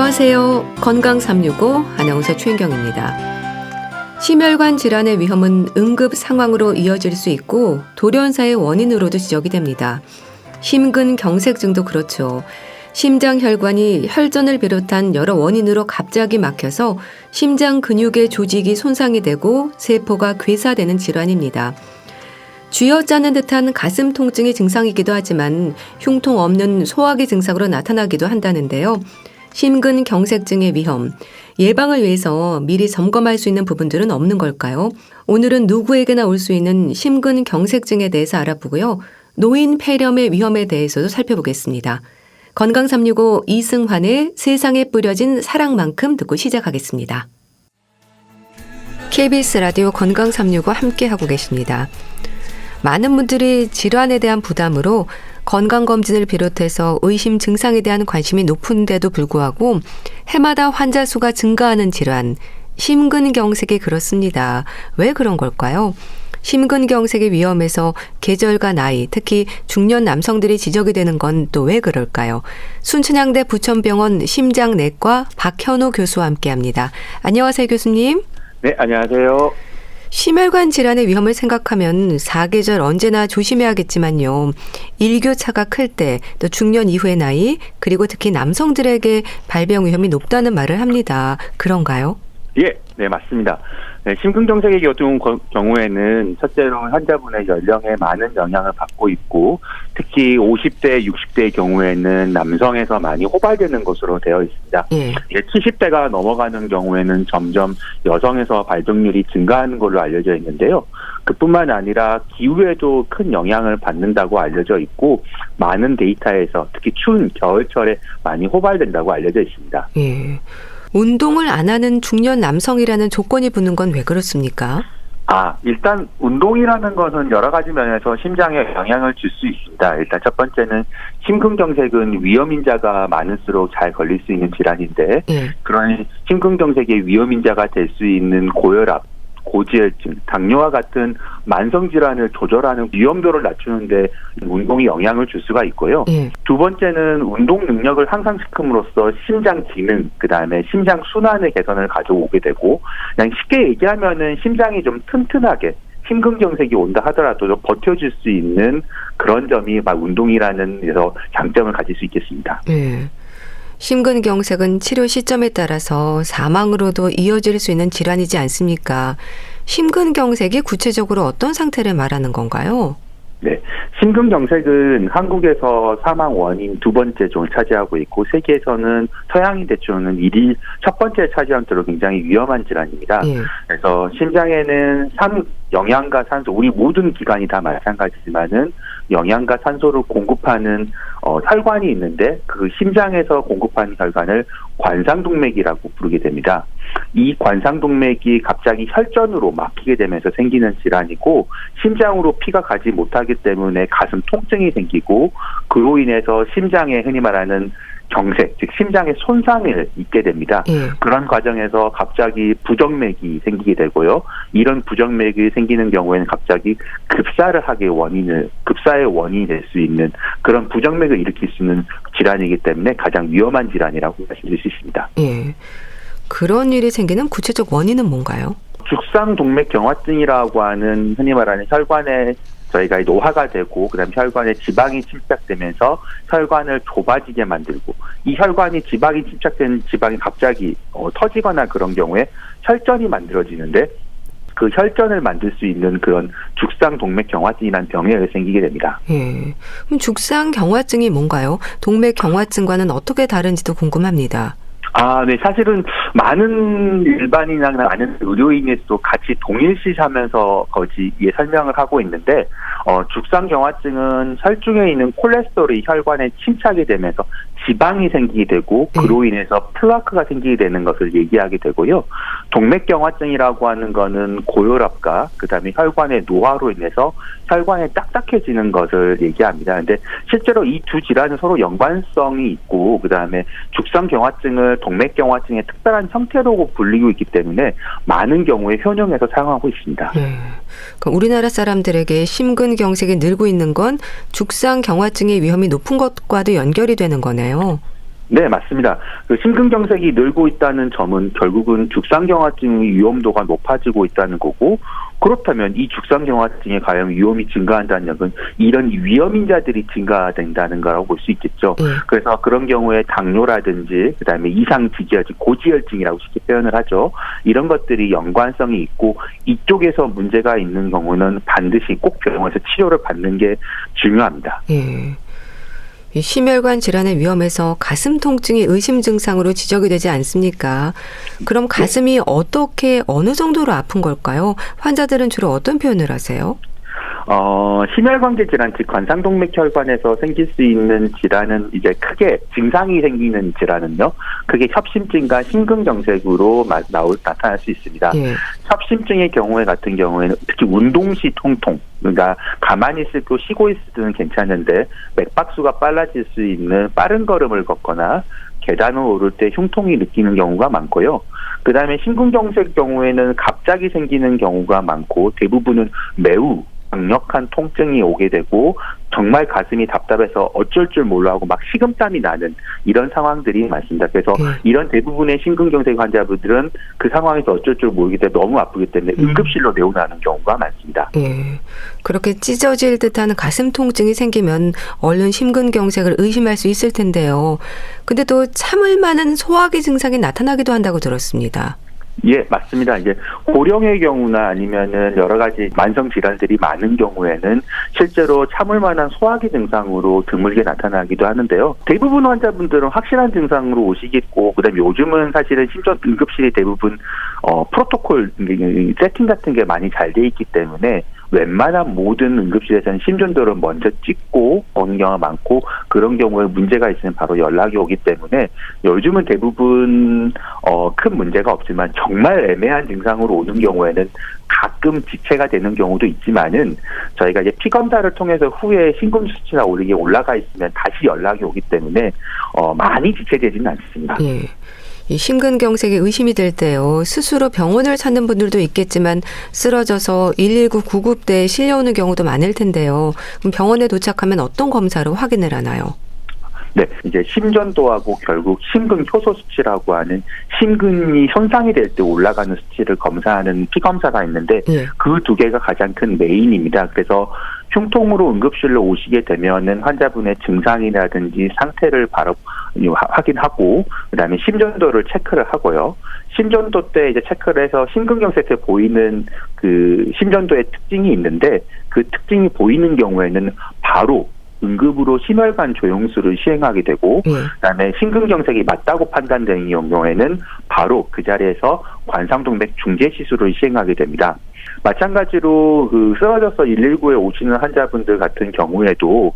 안녕하세요. 건강 365 아나운서 최인경입니다. 심혈관 질환의 위험은 응급 상황으로 이어질 수 있고 돌연사의 원인으로도 지적이 됩니다. 심근경색증도 그렇죠. 심장 혈관이 혈전을 비롯한 여러 원인으로 갑자기 막혀서 심장 근육의 조직이 손상이 되고 세포가 괴사되는 질환입니다. 쥐어짜는 듯한 가슴 통증이 증상이기도 하지만 흉통 없는 소화기 증상으로 나타나기도 한다는데요. 심근경색증의 위험, 예방을 위해서 미리 점검할 수 있는 부분들은 없는 걸까요? 오늘은 누구에게나 올 수 있는 심근경색증에 대해서 알아보고요. 노인 폐렴의 위험에 대해서도 살펴보겠습니다. 건강 365 이승환의 세상에 뿌려진 사랑만큼 듣고 시작하겠습니다. KBS 라디오 건강 365 함께하고 계십니다. 많은 분들이 질환에 대한 부담으로 건강검진을 비롯해서 의심 증상에 대한 관심이 높은데도 불구하고 해마다 환자 수가 증가하는 질환, 심근경색이 그렇습니다. 왜 그런 걸까요? 심근경색의 위험에서 계절과 나이, 특히 중년 남성들이 지적이 되는 건 또 왜 그럴까요? 순천향대 부천병원 심장내과 박현우 교수와 함께합니다. 안녕하세요, 교수님. 네, 안녕하세요. 심혈관 질환의 위험을 생각하면 사계절 언제나 조심해야겠지만요. 일교차가 클 때, 또 중년 이후의 나이, 그리고 특히 남성들에게 발병 위험이 높다는 말을 합니다. 그런가요? 예, 네, 맞습니다. 네, 심근경색의 경우에는 첫째로 환자분의 연령에 많은 영향을 받고 있고 특히 50대, 60대의 경우에는 남성에서 많이 호발되는 것으로 되어 있습니다. 예. 70대가 넘어가는 경우에는 점점 여성에서 발병률이 증가하는 걸로 알려져 있는데요. 그뿐만 아니라 기후에도 큰 영향을 받는다고 알려져 있고 많은 데이터에서 특히 추운 겨울철에 많이 호발된다고 알려져 있습니다. 예. 운동을 안 하는 중년 남성이라는 조건이 붙는 건 왜 그렇습니까? 일단 운동이라는 것은 여러 가지 면에서 심장에 영향을 줄 수 있습니다. 일단 첫 번째는 심근경색은 위험인자가 많을수록 잘 걸릴 수 있는 질환인데 그런 심근경색의 위험인자가 될 수 있는 고혈압, 고지혈증, 당뇨와 같은 만성질환을 조절하는 위험도를 낮추는데 운동이 영향을 줄 수가 있고요. 두 번째는 운동 능력을 향상시킴으로써 심장 기능, 그다음에 심장 순환의 개선을 가져오게 되고 그냥 쉽게 얘기하면은 심장이 좀 튼튼하게 심근경색이 온다 하더라도 버텨줄 수 있는 그런 점이 운동이라는 데서 장점을 가질 수 있겠습니다. 심근경색은 치료 시점에 따라서 사망으로도 이어질 수 있는 질환이지 않습니까? 심근경색이 구체적으로 어떤 상태를 말하는 건가요? 네, 심근경색은 한국에서 사망 원인 두 번째 쪽을 차지하고 있고 세계에서는 서양인 대충은 1위 첫 번째 차지할 정도로 굉장히 위험한 질환입니다. 그래서 심장에는 영양과 산소, 우리 모든 기관이 다 마찬가지지만은 영양과 산소를 공급하는 혈관이 있는데 그 심장에서 공급하는 혈관을 관상동맥이라고 부르게 됩니다. 이 관상동맥이 갑자기 혈전으로 막히게 되면서 생기는 질환이고 심장으로 피가 가지 못하기 때문에 가슴 통증이 생기고 그로 인해서 심장에 흔히 말하는 경색, 즉 심장의 손상을 입게 됩니다. 그런 과정에서 갑자기 부정맥이 생기게 되고요. 이런 부정맥이 생기는 경우에는 갑자기 급사의 원인이 될 수 있는 그런 부정맥을 일으킬 수 있는 질환이기 때문에 가장 위험한 질환이라고 말씀드릴 수 있습니다. 그런 일이 생기는 구체적 원인은 뭔가요? 죽상동맥경화증이라고 하는 흔히 말하는 혈관에 저희가 노화가 되고 그다음에 혈관에 지방이 침착되면서 혈관을 좁아지게 만들고 이 혈관이 지방이 침착된 지방이 갑자기 터지거나 그런 경우에 혈전이 만들어지는데 그 혈전을 만들 수 있는 그런 죽상동맥경화증이라는 병이 생기게 됩니다. 그럼 죽상경화증이 뭔가요? 동맥경화증과는 어떻게 다른지도 궁금합니다. 네, 사실은 많은 일반인이나 많은 의료인에도 같이 동일시하면서 거기에 설명을 하고 있는데, 죽상경화증은 혈중에 있는 콜레스테롤이 혈관에 침착이 되면서 지방이 생기게 되고 그로 인해서 플라크가 생기게 되는 것을 얘기하게 되고요. 동맥경화증이라고 하는 거는 고혈압과 그다음에 혈관의 노화로 인해서 혈관이 딱딱해지는 것을 얘기합니다. 근데 실제로 이 두 질환은 서로 연관성이 있고 그다음에 죽상경화증을 동맥경화증의 특별한 형태로 불리고 있기 때문에 많은 경우에 효능해서 사용하고 있습니다. 그러니까 우리나라 사람들에게 심근경색이 늘고 있는 건 죽상경화증의 위험이 높은 것과도 연결이 되는 거네요. 네, 맞습니다. 그 심근경색이 늘고 있다는 점은 결국은 죽상경화증의 위험도가 높아지고 있다는 거고, 그렇다면 이 죽상경화증에 과연 위험이 증가한다는 것은 이런 위험인자들이 증가된다는 거라고 볼 수 있겠죠. 그래서 그런 경우에 당뇨라든지 그다음에 이상지지혈증, 고지혈증이라고 쉽게 표현을 하죠. 이런 것들이 연관성이 있고 이쪽에서 문제가 있는 경우는 반드시 꼭 병원에서 치료를 받는 게 중요합니다. 이 심혈관 질환의 위험에서 가슴 통증이 의심 증상으로 지적이 되지 않습니까? 그럼 가슴이 어떻게 어느 정도로 아픈 걸까요? 환자들은 주로 어떤 표현을 하세요? 심혈관계 질환, 즉 관상동맥혈관에서 생길 수 있는 질환은 이제 크게 증상이 생기는 질환은요, 크게 협심증과 심근경색으로 나타날 수 있습니다. 협심증의 경우에 같은 경우에는 특히 운동시 통통, 그러니까 가만히 있고 쉬고 있을 때는 괜찮은데 맥박수가 빨라질 수 있는 빠른 걸음을 걷거나 계단을 오를 때 흉통이 느끼는 경우가 많고요. 그 다음에 심근경색 경우에는 갑자기 생기는 경우가 많고 대부분은 매우 강력한 통증이 오게 되고 정말 가슴이 답답해서 어쩔 줄 몰라 하고 막 식은땀이 나는 이런 상황들이 많습니다. 그래서 이런 대부분의 심근경색 환자분들은 그 상황에서 어쩔 줄 모르기 때문에 너무 아프기 때문에 응급실로 내원하는 경우가 많습니다. 그렇게 찢어질 듯한 가슴 통증이 생기면 얼른 심근경색을 의심할 수 있을 텐데요. 근데 또 참을 만한 소화기 증상이 나타나기도 한다고 들었습니다. 예, 맞습니다. 이제 고령의 경우나 아니면은 여러 가지 만성 질환들이 많은 경우에는 실제로 참을 만한 소화기 증상으로 드물게 나타나기도 하는데요. 대부분 환자분들은 확실한 증상으로 오시겠고, 그다음에 요즘은 사실은 심전 응급실이 대부분 프로토콜 세팅 같은 게 많이 잘 돼 있기 때문에 웬만한 모든 응급실에서는 심전도를 먼저 찍고 오는 경우가 많고, 그런 경우에 문제가 있으면 바로 연락이 오기 때문에 요즘은 대부분 큰 문제가 없지만 정말 애매한 증상으로 오는 경우에는 가끔 지체가 되는 경우도 있지만은 저희가 이제 피 검사를 통해서 후에 심근 수치가 올라가 있으면 다시 연락이 오기 때문에 많이 지체되지는 않습니다. 이 심근경색에 의심이 될 때요, 스스로 병원을 찾는 분들도 있겠지만 쓰러져서 119 구급대에 실려오는 경우도 많을 텐데요. 그럼 병원에 도착하면 어떤 검사로 확인을 하나요? 네, 이제 심전도하고 결국 심근 효소 수치라고 하는 심근이 손상이 될 때 올라가는 수치를 검사하는 피 검사가 있는데 그 두 개가 가장 큰 메인입니다. 그래서 흉통으로 응급실로 오시게 되면은 환자분의 증상이라든지 상태를 바로 확인하고 그다음에 심전도를 체크를 하고요. 심전도 때 이제 체크를 해서 심근경색 때 보이는 그 심전도의 특징이 있는데 그 특징이 보이는 경우에는 바로 응급으로 심혈관 조영술을 시행하게 되고 그다음에 심근경색이 맞다고 판단되는 경우에는 바로 그 자리에서 관상동맥 중재 시술을 시행하게 됩니다. 마찬가지로 그 쓰러져서 119에 오시는 환자분들 같은 경우에도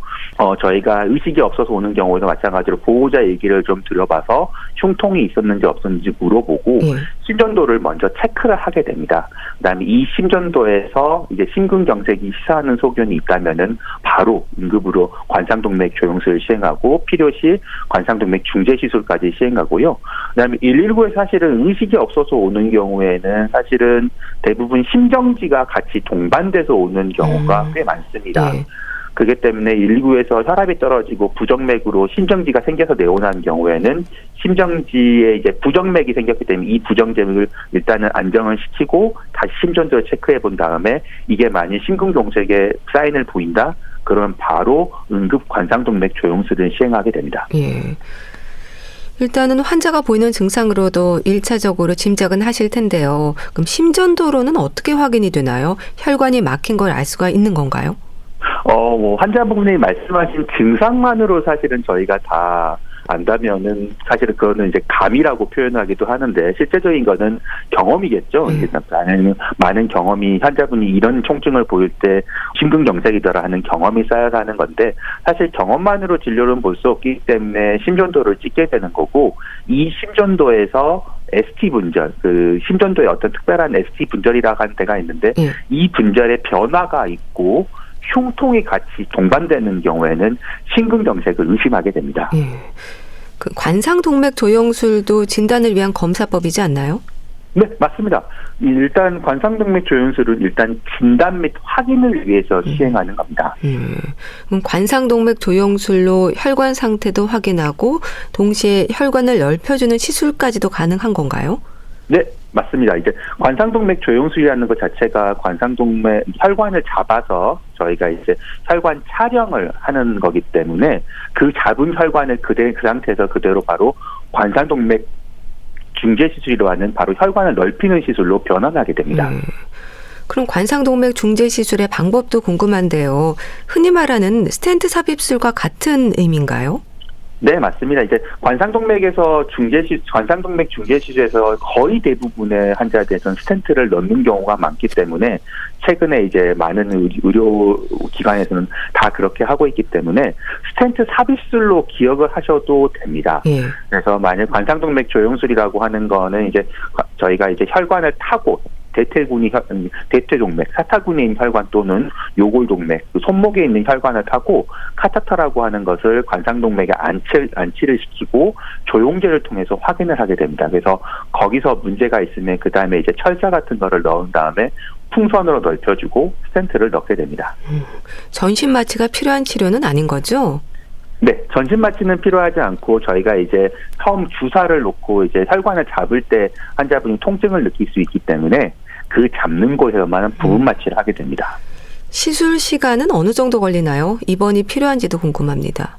저희가 의식이 없어서 오는 경우에도 마찬가지로 보호자 얘기를 좀 들어봐서 흉통이 있었는지 없었는지 물어보고 심전도를 먼저 체크를 하게 됩니다. 그다음에 이 심전도에서 이제 심근경색이 시사하는 소견이 있다면은 바로 응급으로 관상동맥 조영술을 시행하고 필요시 관상동맥 중재 시술까지 시행하고요. 그다음에 119에 사실은 의식이 없어서 오는 경우에는 사실은 대부분 심정지가 같이 동반돼서 오는 경우가 꽤 많습니다. 그렇기 때문에 119에서 혈압이 떨어지고 부정맥으로 심정지가 생겨서 내원하는 경우에는 심정지에 이제 부정맥이 생겼기 때문에 이 부정맥을 일단은 안정을 시키고 다시 심전도를 체크해 본 다음에 이게 만약 심근경색에 사인을 보인다, 그러면 바로 응급 관상동맥 조영술을 시행하게 됩니다. 일단은 환자가 보이는 증상으로도 1차적으로 짐작은 하실 텐데요. 그럼 심전도로는 어떻게 확인이 되나요? 혈관이 막힌 걸 알 수가 있는 건가요? 환자분이 말씀하신 증상만으로 사실은 저희가 다 안다면은 사실은 그거는 이제 감이라고 표현하기도 하는데 실제적인 거는 경험이겠죠. 많은 경험이 환자분이 이런 통증을 보일 때 심근경색이더라 하는 경험이 쌓여서 하는 건데 사실 경험만으로 진료는 볼 수 없기 때문에 심전도를 찍게 되는 거고 이 심전도에서 ST 분절, 그 심전도에 어떤 특별한 ST 분절이라고 하는 데가 있는데 이 분절에 변화가 있고 흉통이 같이 동반되는 경우에는 심근경색을 의심하게 됩니다. 그 관상동맥 조영술도 진단을 위한 검사법이지 않나요? 네, 맞습니다. 일단 관상동맥 조영술은 일단 진단 및 확인을 위해서 시행하는 겁니다. 그럼 관상동맥 조영술로 혈관 상태도 확인하고 동시에 혈관을 넓혀주는 시술까지도 가능한 건가요? 네, 맞습니다. 이제 관상동맥 조영술이라는 것 자체가 관상동맥 혈관을 잡아서 저희가 이제 혈관 촬영을 하는 거기 때문에 그 잡은 혈관을 그 상태에서 그대로 바로 관상동맥 중재 시술이라고 하는 바로 혈관을 넓히는 시술로 변환하게 됩니다. 그럼 관상동맥 중재 시술의 방법도 궁금한데요. 흔히 말하는 스텐트 삽입술과 같은 의미인가요? 네, 맞습니다. 이제 관상동맥 중재 시술에서 거의 대부분의 환자들에서는 스텐트를 넣는 경우가 많기 때문에 최근에 이제 많은 의료 기관에서는 다 그렇게 하고 있기 때문에 스텐트 삽입술로 기억을 하셔도 됩니다. 그래서 만약 관상동맥 조영술이라고 하는 거는 이제 저희가 이제 혈관을 타고 대퇴동맥, 사타구니에 있는 혈관 또는 요골동맥, 손목에 있는 혈관을 타고 카타타라고 하는 것을 관상동맥에 안치를 시키고 조영제를 통해서 확인을 하게 됩니다. 그래서 거기서 문제가 있으면 그 다음에 이제 철사 같은 거를 넣은 다음에 풍선으로 넓혀주고 스텐트를 넣게 됩니다. 전신 마취가 필요한 치료는 아닌 거죠? 네, 전신 마취는 필요하지 않고 저희가 이제 처음 주사를 놓고 이제 혈관을 잡을 때 환자분이 통증을 느낄 수 있기 때문에 그 잡는 곳에서만 부분 마취를 하게 됩니다. 시술 시간은 어느 정도 걸리나요? 입원이 필요한지도 궁금합니다.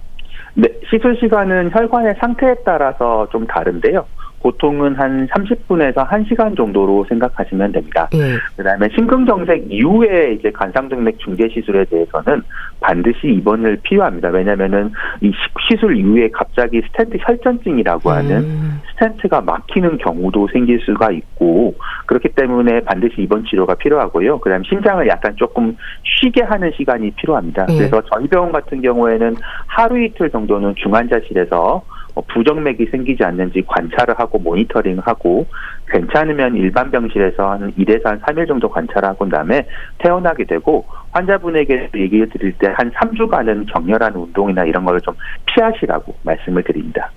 네, 시술 시간은 혈관의 상태에 따라서 좀 다른데요. 보통은 한 30분에서 1시간 정도로 생각하시면 됩니다. 그다음에 심근경색 이후에 이제 관상동맥 중재 시술에 대해서는 반드시 입원을 필요합니다. 왜냐면은 이 시술 이후에 갑자기 스텐트 혈전증이라고 하는 스텐트가 막히는 경우도 생길 수가 있고 그렇기 때문에 반드시 입원 치료가 필요하고요. 그다음에 심장을 약간 조금 쉬게 하는 시간이 필요합니다. 그래서 저희 병원 같은 경우에는 하루 이틀 정도는 중환자실에서 부정맥이 생기지 않는지 관찰을 하고 모니터링하고 괜찮으면 일반 병실에서 한 1에서 한 3일 정도 관찰하고 다음에 퇴원하게 되고 환자분에게 얘기를 드릴 때 한 3주간은 격렬한 운동이나 이런 걸 좀 피하시라고 말씀을 드립니다.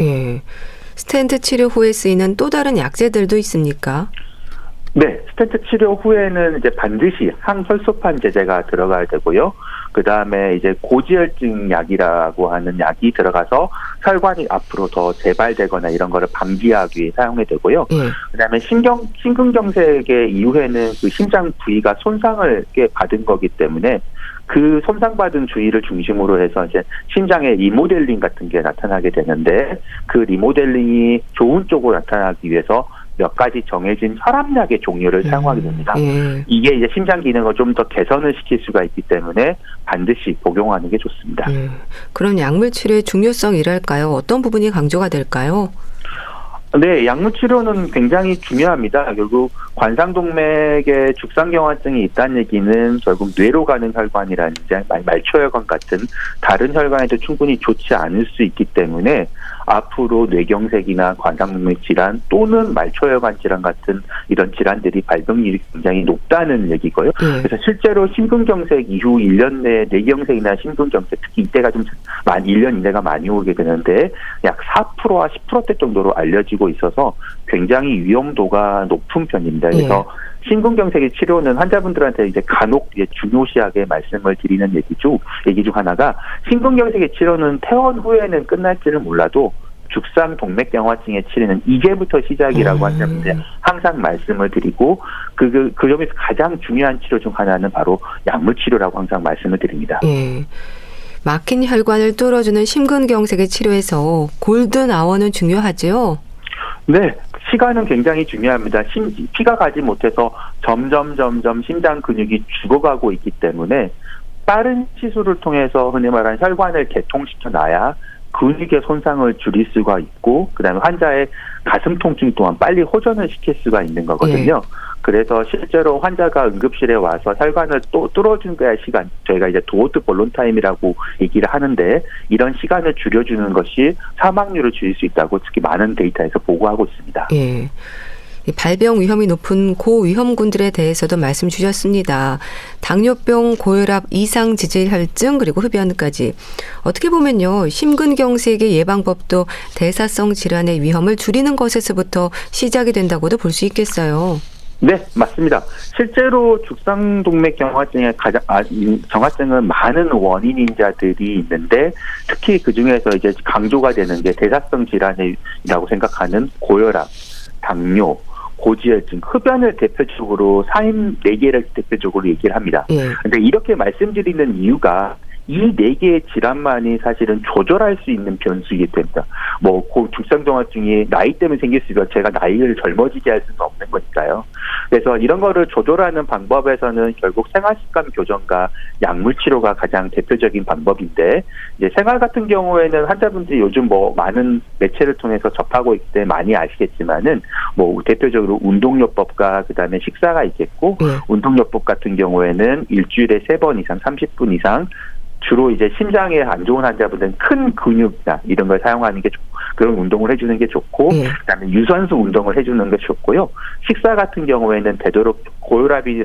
스텐트 치료 후에 쓰이는 또 다른 약제들도 있습니까? 네, 스텐트 치료 후에는 이제 반드시 항혈소판 제제가 들어가야 되고요. 그 다음에 이제 고지혈증 약이라고 하는 약이 들어가서 혈관이 앞으로 더 재발되거나 이런 거를 방지하기 위해 사용이 되고요. 그 다음에 심근경색의 이후에는 그 심장 부위가 손상을 꽤 받은 거기 때문에 그 손상받은 주위를 중심으로 해서 이제 심장의 리모델링 같은 게 나타나게 되는데 그 리모델링이 좋은 쪽으로 나타나기 위해서 몇 가지 정해진 혈압약의 종류를 사용하게 됩니다. 이게 이제 심장 기능을 좀 더 개선을 시킬 수가 있기 때문에 반드시 복용하는 게 좋습니다. 그럼 약물 치료의 중요성이랄까요? 어떤 부분이 강조가 될까요? 네, 약물 치료는 굉장히 중요합니다. 결국 관상동맥에 죽상경화증이 있다는 얘기는 결국 뇌로 가는 혈관이라든지 말초혈관 같은 다른 혈관에도 충분히 좋지 않을 수 있기 때문에 앞으로 뇌경색이나 관상동맥 질환 또는 말초혈관 질환 같은 이런 질환들이 발병률이 굉장히 높다는 얘기고요. 그래서 실제로 심근경색 이후 1년 내에 뇌경색이나 심근경색 특히 이때가 좀 1년 이내가 많이 오게 되는데 약 4%와 10%대 정도로 알려지고 있어서 굉장히 위험도가 높은 편입니다. 그래서 심근경색의 치료는 환자분들한테 이제 간혹 중요시하게 말씀을 드리는 얘기 중 하나가 심근경색의 치료는 퇴원 후에는 끝날지는 몰라도 죽상동맥경화증의 치료는 이제부터 시작이라고 환자분들 항상 말씀을 드리고 그 점에서 가장 중요한 치료 중 하나는 바로 약물 치료라고 항상 말씀을 드립니다. 막힌 혈관을 뚫어주는 심근경색의 치료에서 골든 아워는 중요하죠? 네, 시간은 굉장히 중요합니다. 피가 가지 못해서 점점 심장 근육이 죽어가고 있기 때문에 빠른 시술을 통해서 흔히 말하는 혈관을 개통시켜 놔야 근육의 손상을 줄일 수가 있고 그다음에 환자의 가슴 통증 또한 빨리 호전을 시킬 수가 있는 거거든요. 그래서 실제로 환자가 응급실에 와서 혈관을 또 뚫어준 거야 시간 저희가 이제 도어트 볼론 타임이라고 얘기를 하는데 이런 시간을 줄여주는 것이 사망률을 줄일 수 있다고 특히 많은 데이터에서 보고하고 있습니다. 발병 위험이 높은 고위험군들에 대해서도 말씀 주셨습니다. 당뇨병, 고혈압, 이상지질혈증 그리고 흡연까지. 어떻게 보면요. 심근경색의 예방법도 대사성 질환의 위험을 줄이는 것에서부터 시작이 된다고도 볼 수 있겠어요. 네, 맞습니다. 실제로 죽상동맥경화증의 경화증은 많은 원인인자들이 있는데 특히 그 중에서 이제 강조가 되는 게 대사성 질환이라고 생각하는 고혈압, 당뇨, 고지혈증, 흡연을 대표적으로 사인 4개를 대표적으로 얘기를 합니다. 그런데 이렇게 말씀드리는 이유가 이 4개의 질환만이 사실은 조절할 수 있는 변수이기 때문에 죽상경화증이 나이 때문에 생길 수 있어서 제가 나이를 젊어지게 할 수는 없는 거니까요. 그래서 이런 거를 조절하는 방법에서는 결국 생활습관 교정과 약물 치료가 가장 대표적인 방법인데 이제 생활 같은 경우에는 환자분들이 요즘 많은 매체를 통해서 접하고 있기 때문에 많이 아시겠지만은 대표적으로 운동요법과 그다음에 식사가 있겠고 운동요법 같은 경우에는 일주일에 3번 이상 30분 이상 주로 이제 심장에 안 좋은 환자분들은 큰 근육이나 이런 걸 사용하는 게 좋고 그런 운동을 해주는 게 좋고 그다음에 유산소 운동을 해주는 게 좋고요. 식사 같은 경우에는 되도록 혈압이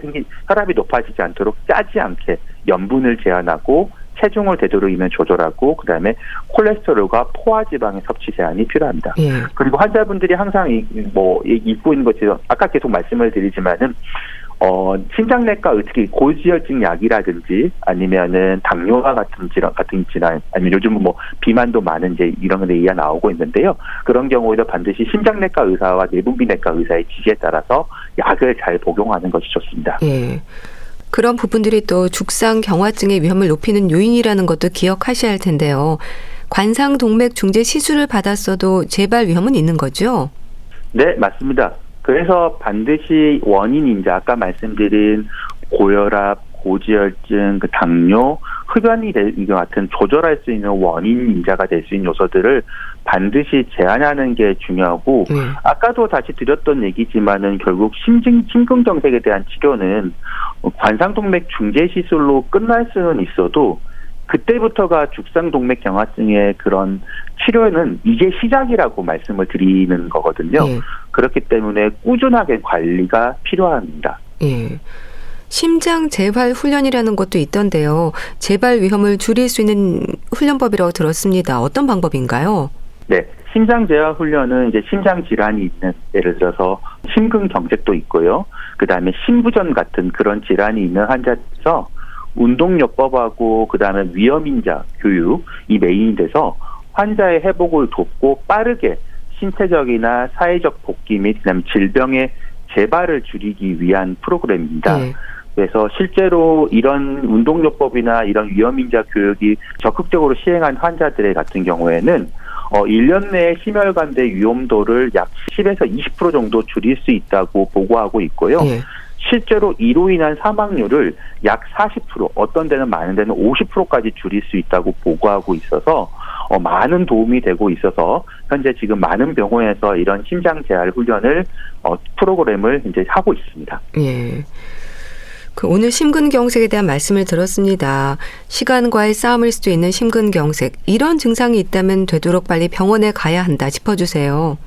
높아지지 않도록 짜지 않게 염분을 제한하고 체중을 되도록이면 조절하고 그다음에 콜레스테롤과 포화지방의 섭취 제한이 필요합니다. 그리고 환자분들이 항상 잊고 있는 것처럼 아까 계속 말씀을 드리지만은 심장내과 특히 고지혈증 약이라든지 아니면은 당뇨와 같은 질환 아니면 요즘은 비만도 많은 이제 이런 얘기가 나오고 있는데요. 그런 경우에도 반드시 심장내과 의사와 내분비내과 의사의 지시에 따라서 약을 잘 복용하는 것이 좋습니다. 그런 부분들이 또 죽상경화증의 위험을 높이는 요인이라는 것도 기억하셔야 할 텐데요. 관상동맥 중재 시술을 받았어도 재발 위험은 있는 거죠? 네, 맞습니다. 그래서 반드시 원인인자 아까 말씀드린 고혈압, 고지혈증, 당뇨, 흡연이 이거 같은 조절할 수 있는 원인인자가 될 수 있는 요소들을 반드시 제한하는 게 중요하고 아까도 다시 드렸던 얘기지만은 결국 심근경색에 대한 치료는 관상동맥 중재 시술로 끝날 수는 있어도 그때부터가 죽상동맥경화증의 그런 치료는 이제 시작이라고 말씀을 드리는 거거든요. 그렇기 때문에 꾸준하게 관리가 필요합니다. 심장 재활 훈련이라는 것도 있던데요. 재발 위험을 줄일 수 있는 훈련법이라고 들었습니다. 어떤 방법인가요? 네. 심장 재활 훈련은 이제 심장 질환이 있는 예를 들어서 심근경색도 있고요. 그다음에 심부전 같은 그런 질환이 있는 환자에서 운동요법하고 그다음에 위험인자 교육 이 메인이 돼서 환자의 회복을 돕고 빠르게 신체적이나 사회적 복귀 및 그다음에 질병의 재발을 줄이기 위한 프로그램입니다. 그래서 실제로 이런 운동요법이나 이런 위험인자 교육이 적극적으로 시행한 환자들 같은 경우에는 1년 내에 심혈관대 위험도를 약 10에서 20% 정도 줄일 수 있다고 보고하고 있고요. 실제로 이로 인한 사망률을 약 40%, 어떤 데는 많은 데는 50%까지 줄일 수 있다고 보고하고 있어서 많은 도움이 되고 있어서 현재 지금 많은 병원에서 이런 심장 재활 훈련을 프로그램을 이제 하고 있습니다. 오늘 심근경색에 대한 말씀을 들었습니다. 시간과의 싸움일 수도 있는 심근경색. 이런 증상이 있다면 되도록 빨리 병원에 가야 한다 짚어주세요.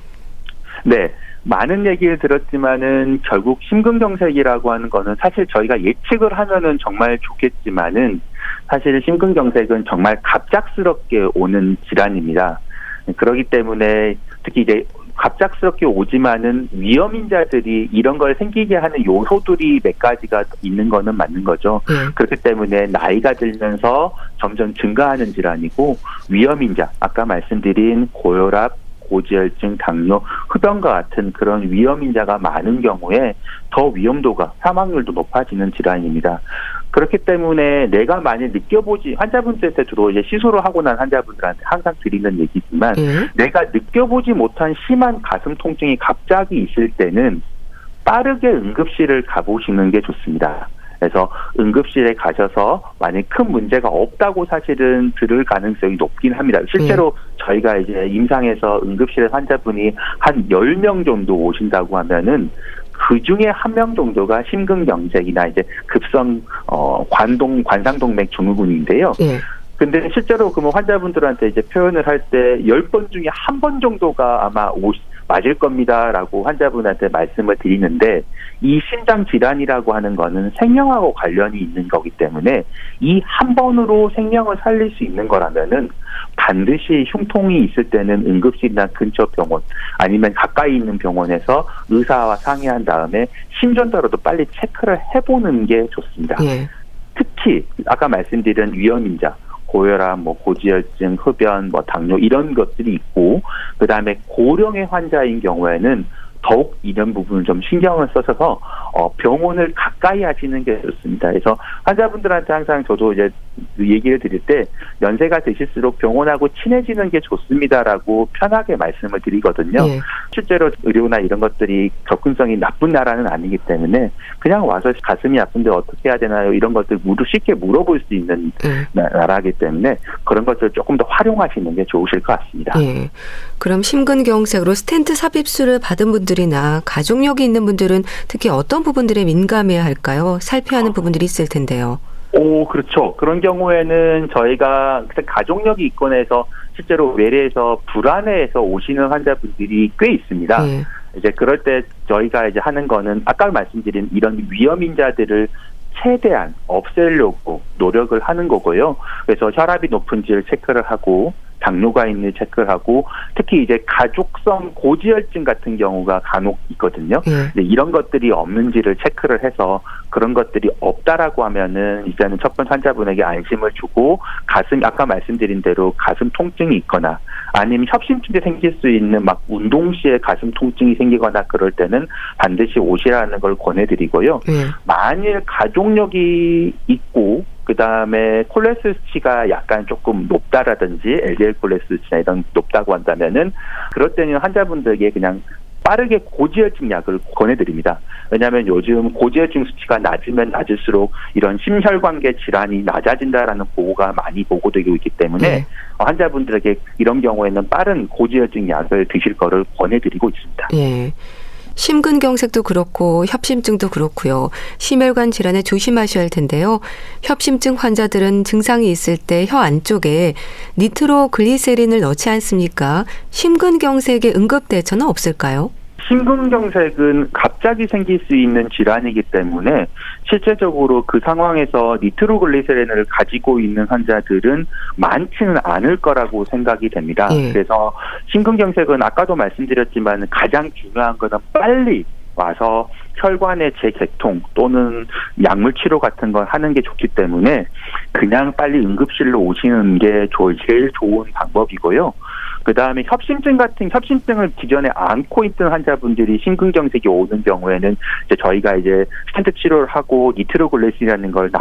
네. 많은 얘기를 들었지만은 결국 심근경색이라고 하는 거는 사실 저희가 예측을 하면은 정말 좋겠지만은 사실 심근경색은 정말 갑작스럽게 오는 질환입니다. 그렇기 때문에 특히 이제 갑작스럽게 오지만은 위험인자들이 이런 걸 생기게 하는 요소들이 몇 가지가 있는 거는 맞는 거죠. 그렇기 때문에 나이가 들면서 점점 증가하는 질환이고 위험인자 아까 말씀드린 고혈압, 고지혈증, 당뇨, 흡연과 같은 그런 위험인자가 많은 경우에 더 위험도가 사망률도 높아지는 질환입니다. 그렇기 때문에 내가 많이 환자분들한테도 이제 시술을 하고 난 환자분들한테 항상 드리는 얘기지만 내가 느껴보지 못한 심한 가슴 통증이 갑자기 있을 때는 빠르게 응급실을 가보시는 게 좋습니다. 그래서 응급실에 가셔서 만약 큰 문제가 없다고 사실은 들을 가능성이 높긴 합니다. 실제로 저희가 이제 임상에서 응급실에 환자분이 한 10명 정도 오신다고 하면은 그 중에 1명 정도가 심근경색이나 이제 급성 관상동맥 증후군인데요. 근데 실제로 그러면 환자분들한테 이제 표현을 할 때 10번 중에 1번 정도가 아마 맞을 겁니다라고 환자분한테 말씀을 드리는데 이 심장 질환이라고 하는 거는 생명하고 관련이 있는 거기 때문에 이 한 번으로 생명을 살릴 수 있는 거라면은 반드시 흉통이 있을 때는 응급실이나 근처 병원 아니면 가까이 있는 병원에서 의사와 상의한 다음에 심전도로도 빨리 체크를 해보는 게 좋습니다. 예. 특히 아까 말씀드린 위험인자 고혈압, 고지혈증, 흡연, 당뇨 이런 것들이 있고 그다음에 고령의 환자인 경우에는 더욱 이런 부분을 좀 신경을 써서 병원을 가까이 하시는 게 좋습니다. 그래서 환자분들한테 항상 저도 이제 얘기를 드릴 때 연세가 드실수록 병원하고 친해지는 게 좋습니다라고 편하게 말씀을 드리거든요. 예. 실제로 의료나 이런 것들이 접근성이 나쁜 나라는 아니기 때문에 그냥 와서 가슴이 아픈데 어떻게 해야 되나요? 이런 것들 쉽게 물어볼 수 있는 나라이기 때문에 그런 것들을 조금 더 활용하시는 게 좋으실 것 같습니다. 예. 그럼 심근경색으로 스텐트 삽입술을 받은 분들이나 가족력이 있는 분들은 특히 어떤 부분들에 민감해야 할까요? 살펴야 하는 부분들이 있을 텐데요. 그렇죠. 그런 경우에는 저희가 가족력이 있거나 해서 실제로 외래에서 불안해해서 오시는 환자분들이 꽤 있습니다. 이제 그럴 때 저희가 이제 하는 거는 아까 말씀드린 이런 위험인자들을 최대한 없애려고 노력을 하는 거고요. 그래서 혈압이 높은지를 체크를 하고 당뇨가 있는지 체크를 하고 특히 이제 가족성 고지혈증 같은 경우가 간혹 있거든요. 근데 이런 것들이 없는지를 체크를 해서 그런 것들이 없다라고 하면은 이제는 첫 번째 환자분에게 안심을 주고 아까 말씀드린 대로 가슴 통증이 있거나 아니면 협심증이 생길 수 있는 운동 시에 가슴 통증이 생기거나 그럴 때는 반드시 오시라는 걸 권해드리고요. 만일 가족력이 있고 그다음에 콜레스테롤 수치가 약간 조금 높다라든지 LDL 콜레스테롤 수치나 이런 높다고 한다면은 그럴 때는 환자분들에게 그냥 빠르게 고지혈증 약을 권해드립니다. 왜냐하면 요즘 고지혈증 수치가 낮으면 낮을수록 이런 심혈관계 질환이 낮아진다라는 보고가 많이 보고되고 있기 때문에 환자분들에게 이런 경우에는 빠른 고지혈증 약을 드실 거를 권해드리고 있습니다. 예. 심근경색도 그렇고 협심증도 그렇고요. 심혈관 질환에 조심하셔야 할 텐데요. 협심증 환자들은 증상이 있을 때 혀 안쪽에 니트로글리세린을 넣지 않습니까? 심근경색의 응급 대처는 없을까요? 심근경색은 갑자기 생길 수 있는 질환이기 때문에 실제적으로 그 상황에서 니트로글리세린을 가지고 있는 환자들은 많지는 않을 거라고 생각이 됩니다. 그래서 심근경색은 아까도 말씀드렸지만 가장 중요한 것은 빨리 와서 혈관의 재개통 또는 약물 치료 같은 걸 하는 게 좋기 때문에 그냥 빨리 응급실로 오시는 게 제일 좋은 방법이고요. 그다음에 협심증을 기존에 안고 있던 환자분들이 심근경색이 오는 경우에는 이제 저희가 이제 스텐트 치료를 하고 니트로글리세린이라는 걸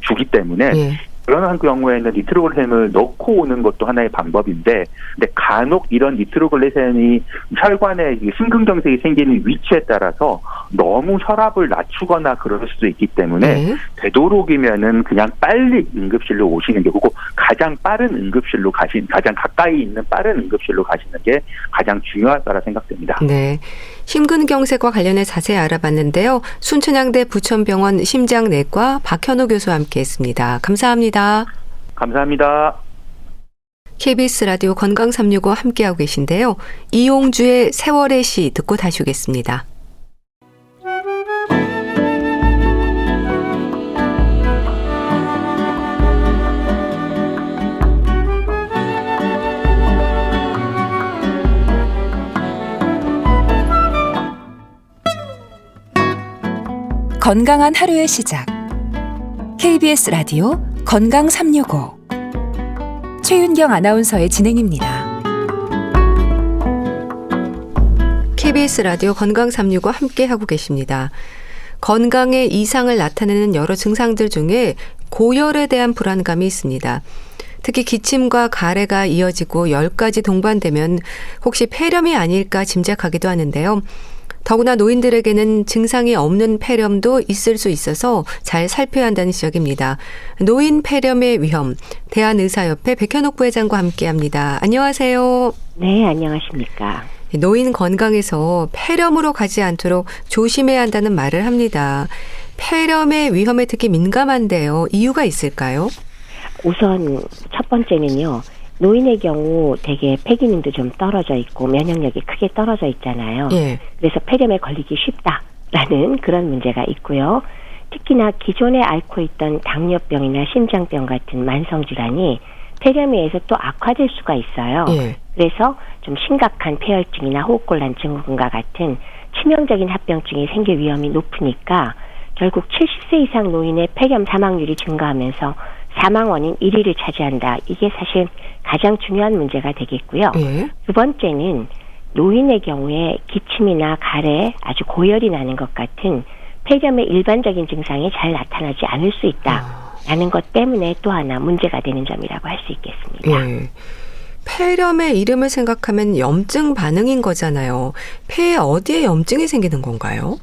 주기 때문에 그런 경우에는 니트로글리세린을 넣고 오는 것도 하나의 방법인데, 근데 간혹 이런 니트로글리세린이 혈관에 심근경색이 생기는 위치에 따라서 너무 혈압을 낮추거나 그럴 수도 있기 때문에 되도록이면은 그냥 빨리 응급실로 오시는 게 그리고 가장 가까이 있는 빠른 응급실로 가시는 게 가장 중요할 거라 생각됩니다. 네. 심근경색과 관련해 자세히 알아봤는데요. 순천향대 부천병원 심장내과 박현우 교수와 함께했습니다. 감사합니다. 감사합니다. KBS 라디오 건강365 함께하고 계신데요. 이용주의 세월의 시 듣고 다시 오겠습니다. 건강한 하루의 시작. KBS 라디오 건강365 최윤경 아나운서의 진행입니다. KBS 라디오 건강365 함께하고 계십니다. 건강에 이상을 나타내는 여러 증상들 중에 고열에 대한 불안감이 있습니다. 특히 기침과 가래가 이어지고 열까지 동반되면 혹시 폐렴이 아닐까 짐작하기도 하는데요. 더구나 노인들에게는 증상이 없는 폐렴도 있을 수 있어서 잘 살펴야 한다는 지적입니다. 노인 폐렴의 위험, 대한의사협회 백현옥 부회장과 함께합니다. 안녕하세요. 네, 안녕하십니까. 노인 건강에서 폐렴으로 가지 않도록 조심해야 한다는 말을 합니다. 폐렴의 위험에 특히 민감한데요. 이유가 있을까요? 우선 첫 번째는요. 노인의 경우 되게 폐기능도 좀 떨어져 있고 면역력이 크게 떨어져 있잖아요. 예. 그래서 폐렴에 걸리기 쉽다라는 그런 문제가 있고요. 특히나 기존에 앓고 있던 당뇨병이나 심장병 같은 만성질환이 폐렴에 의해서 또 악화될 수가 있어요. 예. 그래서 좀 심각한 폐혈증이나 호흡곤란 증후군과 같은 치명적인 합병증이 생길 위험이 높으니까 결국 70세 이상 노인의 폐렴 사망률이 증가하면서 사망 원인 1위를 차지한다. 이게 사실 가장 중요한 문제가 되겠고요. 예. 두 번째는 노인의 경우에 기침이나 가래, 아주 고열이 나는 것 같은 폐렴의 일반적인 증상이 잘 나타나지 않을 수 있다라는 것 때문에 또 하나 문제가 되는 점이라고 할 수 있겠습니다. 예. 폐렴의 이름을 생각하면 염증 반응인 거잖아요. 폐에 어디에 염증이 생기는 건가요?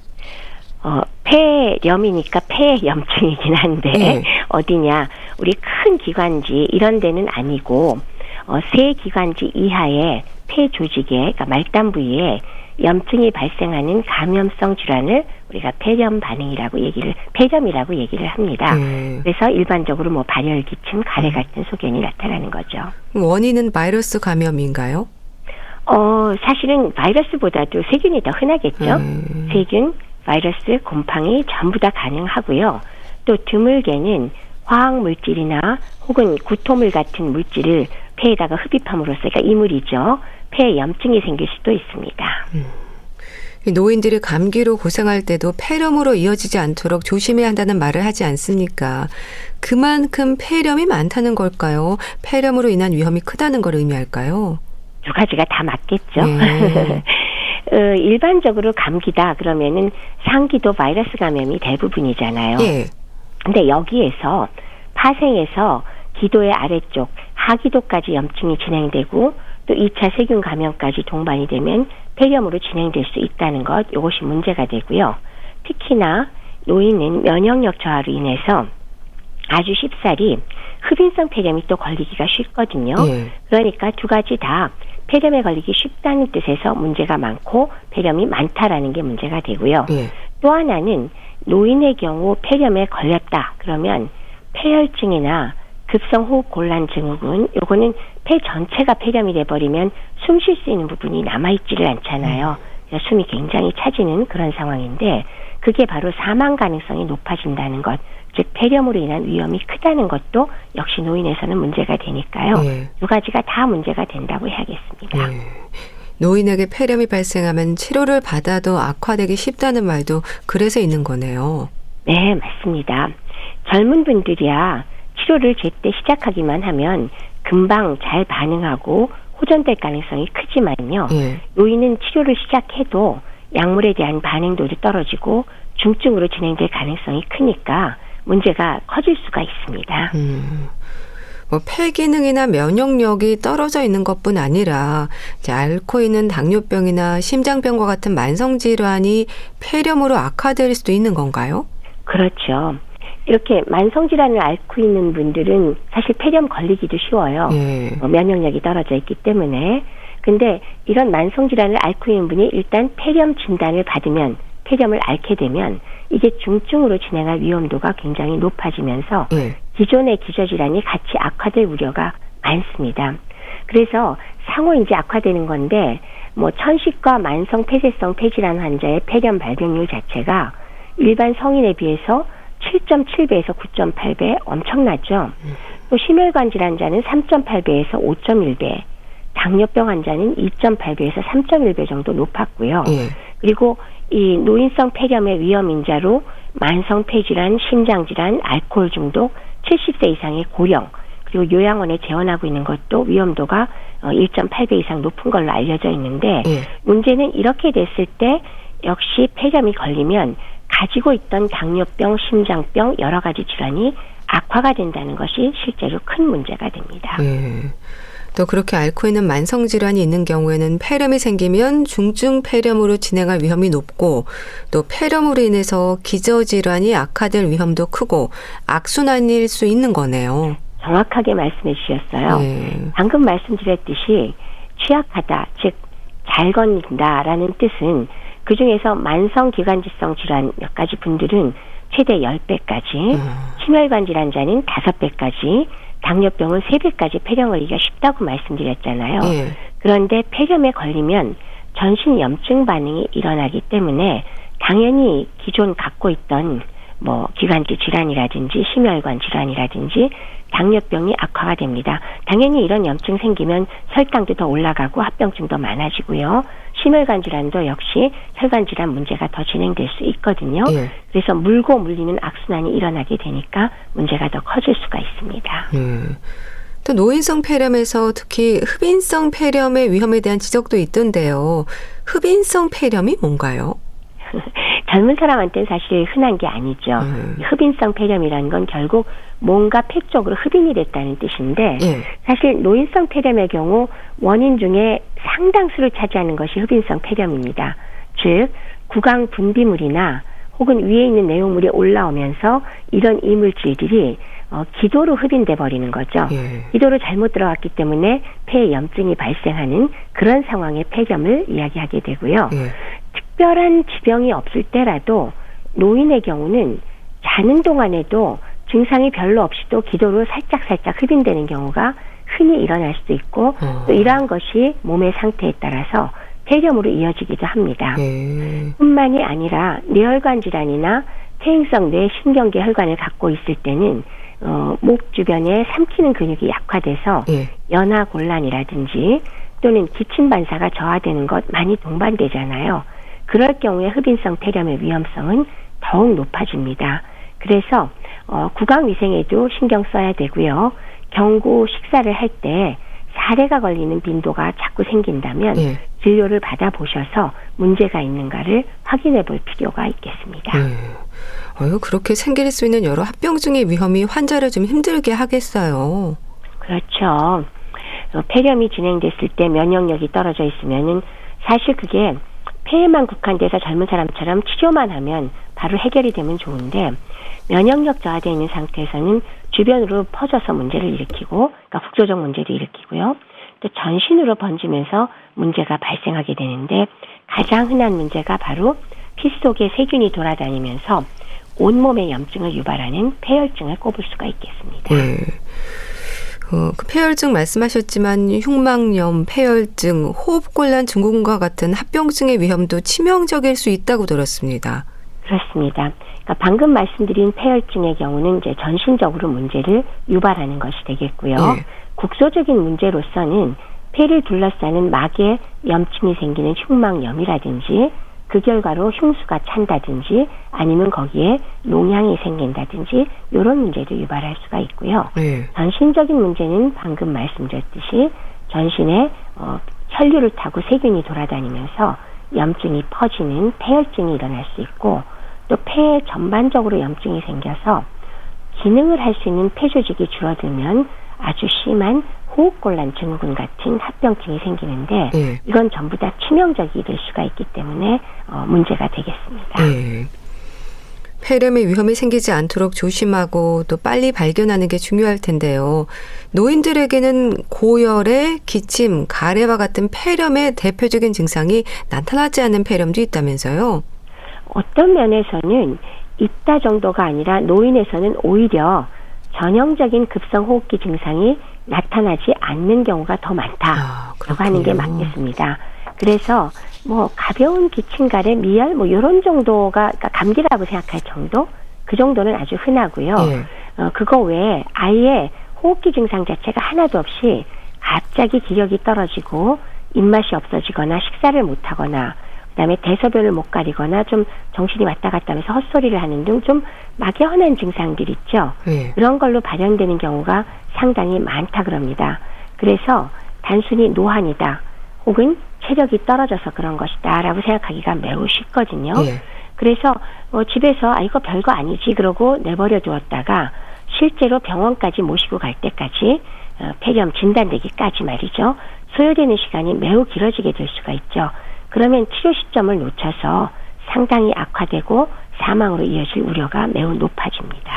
폐렴이니까 폐염증이긴 한데 네. 어디냐? 우리 큰 기관지 이런 데는 아니고 세 기관지 이하의 폐 조직에, 그러니까 말단 부위에 염증이 발생하는 감염성 질환을 우리가 폐렴이라고 얘기를 합니다. 그래서 일반적으로 뭐 발열, 기침, 가래 같은 소견이 나타나는 거죠. 원인은 바이러스 감염인가요? 사실은 바이러스보다도 세균이 더 흔하겠죠. 세균, 바이러스, 곰팡이 전부 다 가능하고요. 또 드물게는 화학 물질이나 혹은 구토물 같은 물질을 폐에다가 흡입함으로써, 그러니까 이물이죠. 폐에 염증이 생길 수도 있습니다. 노인들이 감기로 고생할 때도 폐렴으로 이어지지 않도록 조심해야 한다는 말을 하지 않습니까? 그만큼 폐렴이 많다는 걸까요? 폐렴으로 인한 위험이 크다는 걸 의미할까요? 두 가지가 다 맞겠죠. 네. 일반적으로 감기다 그러면은 상기도 바이러스 감염이 대부분이잖아요. 예. 근데 여기에서 파생해서 기도의 아래쪽 하기도까지 염증이 진행되고 또 2차 세균 감염까지 동반이 되면 폐렴으로 진행될 수 있다는 것, 이것이 문제가 되고요. 특히나 노인은 면역력 저하로 인해서 아주 쉽사리 흡인성 폐렴이 또 걸리기가 쉽거든요. 예. 그러니까 두 가지 다 폐렴에 걸리기 쉽다는 뜻에서 문제가 많고 폐렴이 많다라는 게 문제가 되고요. 예. 또 하나는 노인의 경우 폐렴에 걸렸다 그러면 폐혈증이나 급성호흡곤란 증후군, 요거는 폐 전체가 폐렴이 돼버리면 숨 쉴 수 있는 부분이 남아있지를 않잖아요. 그래서 숨이 굉장히 차지는 그런 상황인데 그게 바로 사망 가능성이 높아진다는 것, 즉 폐렴으로 인한 위험이 크다는 것도 역시 노인에서는 문제가 되니까요. 두 가지가 다 문제가 된다고 해야겠습니다. 노인에게 폐렴이 발생하면 치료를 받아도 악화되기 쉽다는 말도 그래서 있는 거네요. 네, 맞습니다. 젊은 분들이야 치료를 제때 시작하기만 하면 금방 잘 반응하고 호전될 가능성이 크지만요. 노인은 치료를 시작해도 약물에 대한 반응도도 떨어지고 중증으로 진행될 가능성이 크니까 문제가 커질 수가 있습니다. 폐 기능이나 면역력이 떨어져 있는 것뿐 아니라 이제 앓고 있는 당뇨병이나 심장병과 같은 만성 질환이 폐렴으로 악화될 수도 있는 건가요? 그렇죠. 이렇게 만성 질환을 앓고 있는 분들은 사실 폐렴 걸리기도 쉬워요. 면역력이 떨어져 있기 때문에. 근데 이런 만성 질환을 앓고 있는 분이 일단 폐렴 진단을 받으면, 폐렴을 앓게 되면 이게 중증으로 진행할 위험도가 굉장히 높아지면서 기존의 기저질환이 같이 악화될 우려가 많습니다. 그래서 상호 이제 악화되는 건데 뭐 천식과 만성 폐쇄성 폐질환 환자의 폐렴 발병률 자체가 일반 성인에 비해서 7.7배에서 9.8배 엄청나죠. 또 심혈관 질환자는 3.8배에서 5.1배, 당뇨병 환자는 2.8배에서 3.1배 정도 높았고요. 그리고 이 노인성 폐렴의 위험 인자로 만성 폐질환, 심장질환, 알코올 중독, 70세 이상의 고령, 그리고 요양원에 재원하고 있는 것도 위험도가 1.8배 이상 높은 걸로 알려져 있는데 문제는 이렇게 됐을 때 역시 폐렴이 걸리면 가지고 있던 당뇨병, 심장병 여러 가지 질환이 악화가 된다는 것이 실제로 큰 문제가 됩니다. 또 그렇게 앓고 있는 만성 질환이 있는 경우에는 폐렴이 생기면 중증 폐렴으로 진행할 위험이 높고 또 폐렴으로 인해서 기저질환이 악화될 위험도 크고 악순환일 수 있는 거네요. 정확하게 말씀해 주셨어요. 방금 말씀드렸듯이 취약하다, 즉 잘 건린다라는 뜻은 그중에서 만성기관지성 질환 몇 가지 분들은 최대 10배까지, 심혈관 질환자는 5배까지, 당뇨병은 3배까지 폐렴 걸리기가 쉽다고 말씀드렸잖아요. 예. 그런데 폐렴에 걸리면 전신 염증 반응이 일어나기 때문에 당연히 기존 갖고 있던 뭐 기관지 질환이라든지 심혈관 질환이라든지 당뇨병이 악화가 됩니다. 당연히 이런 염증 생기면 혈당도 더 올라가고 합병증도 많아지고요. 심혈관 질환도 역시 혈관 질환 문제가 더 진행될 수 있거든요. 예. 그래서 물고 물리는 악순환이 일어나게 되니까 문제가 더 커질 수가 있습니다. 또 노인성 폐렴에서 특히 흡인성 폐렴의 위험에 대한 지적도 있던데요. 흡인성 폐렴이 뭔가요? 젊은 사람한테는 사실 흔한 게 아니죠. 흡인성 폐렴이라는 건 결국 뭔가 폐 쪽으로 흡인이 됐다는 뜻인데 예. 사실 노인성 폐렴의 경우 원인 중에 상당수를 차지하는 것이 흡인성 폐렴입니다. 즉 구강 분비물이나 혹은 위에 있는 내용물이 올라오면서 이런 이물질들이 기도로 흡인돼 버리는 거죠. 예. 기도로 잘못 들어갔기 때문에 폐에 염증이 발생하는 그런 상황의 폐렴을 이야기하게 되고요. 예. 특별한 지병이 없을 때라도 노인의 경우는 자는 동안에도 증상이 별로 없이도 기도로 살짝 흡인되는 경우가 흔히 일어날 수도 있고 또 이러한 것이 몸의 상태에 따라서 폐렴으로 이어지기도 합니다. 뿐만이 아니라 뇌혈관 질환이나 퇴행성 뇌신경계 혈관을 갖고 있을 때는 목 주변에 삼키는 근육이 약화돼서 연하곤란이라든지 또는 기침 반사가 저하되는 것 많이 동반되잖아요. 그럴 경우에 흡인성 폐렴의 위험성은 더욱 높아집니다. 그래서 구강 위생에도 신경 써야 되고요. 경구 식사를 할 때 사례가 걸리는 빈도가 자꾸 생긴다면 진료를 받아보셔서 문제가 있는가를 확인해 볼 필요가 있겠습니다. 그렇게 생길 수 있는 여러 합병증의 위험이 환자를 좀 힘들게 하겠어요. 그렇죠. 폐렴이 진행됐을 때 면역력이 떨어져 있으면은 사실 그게 폐에만 국한돼서 젊은 사람처럼 치료만 하면 바로 해결이 되면 좋은데 면역력 저하되어 있는 상태에서는 주변으로 퍼져서 문제를 일으키고 그러니까 국소적 문제도 일으키고요. 또 전신으로 번지면서 문제가 발생하게 되는데 가장 흔한 문제가 바로 피 속에 세균이 돌아다니면서 온몸의 염증을 유발하는 폐혈증을 꼽을 수가 있겠습니다. 그 폐혈증 말씀하셨지만 흉막염, 폐혈증, 호흡곤란 증후군과 같은 합병증의 위험도 치명적일 수 있다고 들었습니다. 그렇습니다. 그러니까 방금 말씀드린 폐혈증의 경우는 이제 전신적으로 문제를 유발하는 것이 되겠고요. 국소적인 문제로서는 폐를 둘러싸는 막에 염증이 생기는 흉막염이라든지 그 결과로 흉수가 찬다든지 아니면 거기에 농양이 생긴다든지 이런 문제도 유발할 수가 있고요. 전신적인 문제는 방금 말씀드렸듯이 전신에 혈류를 타고 세균이 돌아다니면서 염증이 퍼지는 폐혈증이 일어날 수 있고 또 폐에 전반적으로 염증이 생겨서 기능을 할 수 있는 폐 조직이 줄어들면 아주 심한 호흡곤란 증후군 같은 합병증이 생기는데 이건 전부 다 치명적이 될 수가 있기 때문에 문제가 되겠습니다. 폐렴의 위험이 생기지 않도록 조심하고 또 빨리 발견하는 게 중요할 텐데요. 노인들에게는 고열에 기침, 가래와 같은 폐렴의 대표적인 증상이 나타나지 않는 폐렴도 있다면서요? 어떤 면에서는 있다 정도가 아니라 노인에서는 오히려 전형적인 급성호흡기 증상이 나타나지 않는 경우가 더 많다라고 하는 게 맞겠습니다. 그래서 뭐 가벼운 기침, 가래, 미열 뭐 이런 정도가 그러니까 감기라고 생각할 정도? 그 정도는 아주 흔하고요. 그거 외에 아예 호흡기 증상 자체가 하나도 없이 갑자기 기력이 떨어지고 입맛이 없어지거나 식사를 못하거나 그다음에 대소변을 못 가리거나 좀 정신이 왔다 갔다 하면서 헛소리를 하는 등 좀 막연한 증상들 있죠. 그런 걸로 발현되는 경우가 상당히 많다 그럽니다. 그래서 단순히 노환이다 혹은 체력이 떨어져서 그런 것이다 라고 생각하기가 매우 쉽거든요. 그래서 집에서 이거 별거 아니지 그러고 내버려 두었다가 실제로 병원까지 모시고 갈 때까지 폐렴 진단되기까지 말이죠. 소요되는 시간이 매우 길어지게 될 수가 있죠. 그러면 치료 시점을 놓쳐서 상당히 악화되고 사망으로 이어질 우려가 매우 높아집니다.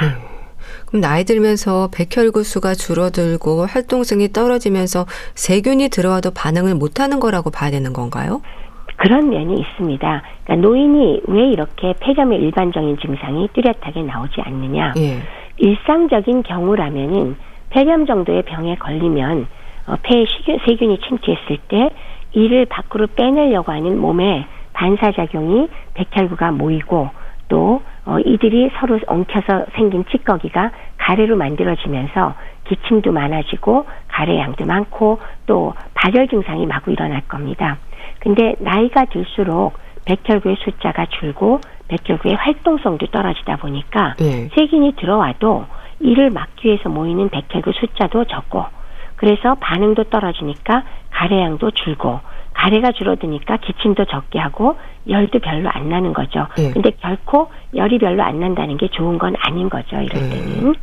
그럼 나이 들면서 백혈구수가 줄어들고 활동성이 떨어지면서 세균이 들어와도 반응을 못하는 거라고 봐야 되는 건가요? 그런 면이 있습니다. 그러니까 노인이 왜 이렇게 폐렴의 일반적인 증상이 뚜렷하게 나오지 않느냐. 일상적인 경우라면은 폐렴 정도의 병에 걸리면 폐에 세균이 침투했을 때 이를 밖으로 빼내려고 하는 몸의 반사작용이 백혈구가 모이고 또 이들이 서로 엉켜서 생긴 찌꺼기가 가래로 만들어지면서 기침도 많아지고 가래양도 많고 또 발열 증상이 마구 일어날 겁니다. 근데 나이가 들수록 백혈구의 숫자가 줄고 백혈구의 활동성도 떨어지다 보니까 세균이 들어와도 이를 막기 위해서 모이는 백혈구 숫자도 적고 그래서 반응도 떨어지니까 가래양도 줄고 가래가 줄어드니까 기침도 적게 하고 열도 별로 안 나는 거죠. 근데 결코 열이 별로 안 난다는 게 좋은 건 아닌 거죠. 이럴 때는.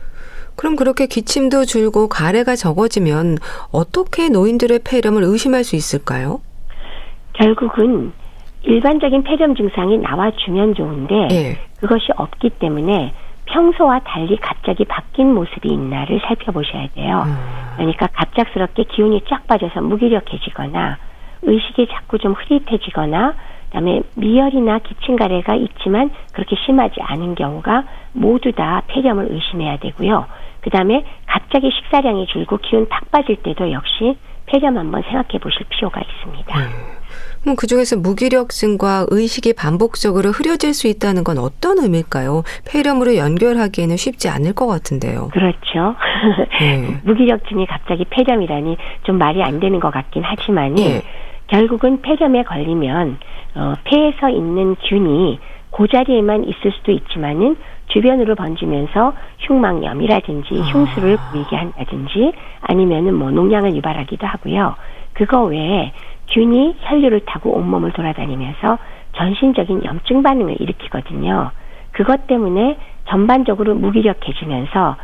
그럼 그렇게 기침도 줄고 가래가 적어지면 어떻게 노인들의 폐렴을 의심할 수 있을까요? 결국은 일반적인 폐렴 증상이 나와주면 좋은데 그것이 없기 때문에 평소와 달리 갑자기 바뀐 모습이 있나를 살펴보셔야 돼요. 그러니까 갑작스럽게 기운이 쫙 빠져서 무기력해지거나 의식이 자꾸 좀 흐릿해지거나 그다음에 미열이나 기침가래가 있지만 그렇게 심하지 않은 경우가 모두 다 폐렴을 의심해야 되고요. 그다음에 갑자기 식사량이 줄고 기운 탁 빠질 때도 역시 폐렴 한번 생각해 보실 필요가 있습니다. 그럼 그중에서 무기력증과 의식이 반복적으로 흐려질 수 있다는 건 어떤 의미일까요? 폐렴으로 연결하기에는 쉽지 않을 것 같은데요. 그렇죠. 무기력증이 갑자기 폐렴이라니 좀 말이 안 되는 것 같긴 하지만 결국은 폐렴에 걸리면 폐에서 있는 균이 그 자리에만 있을 수도 있지만은 주변으로 번지면서 흉막염이라든지 흉수를 보이게 한다든지 아니면은 뭐 농양을 유발하기도 하고요. 그거 외에 균이 혈류를 타고 온몸을 돌아다니면서 전신적인 염증 반응을 일으키거든요. 그것 때문에 전반적으로 무기력해지면서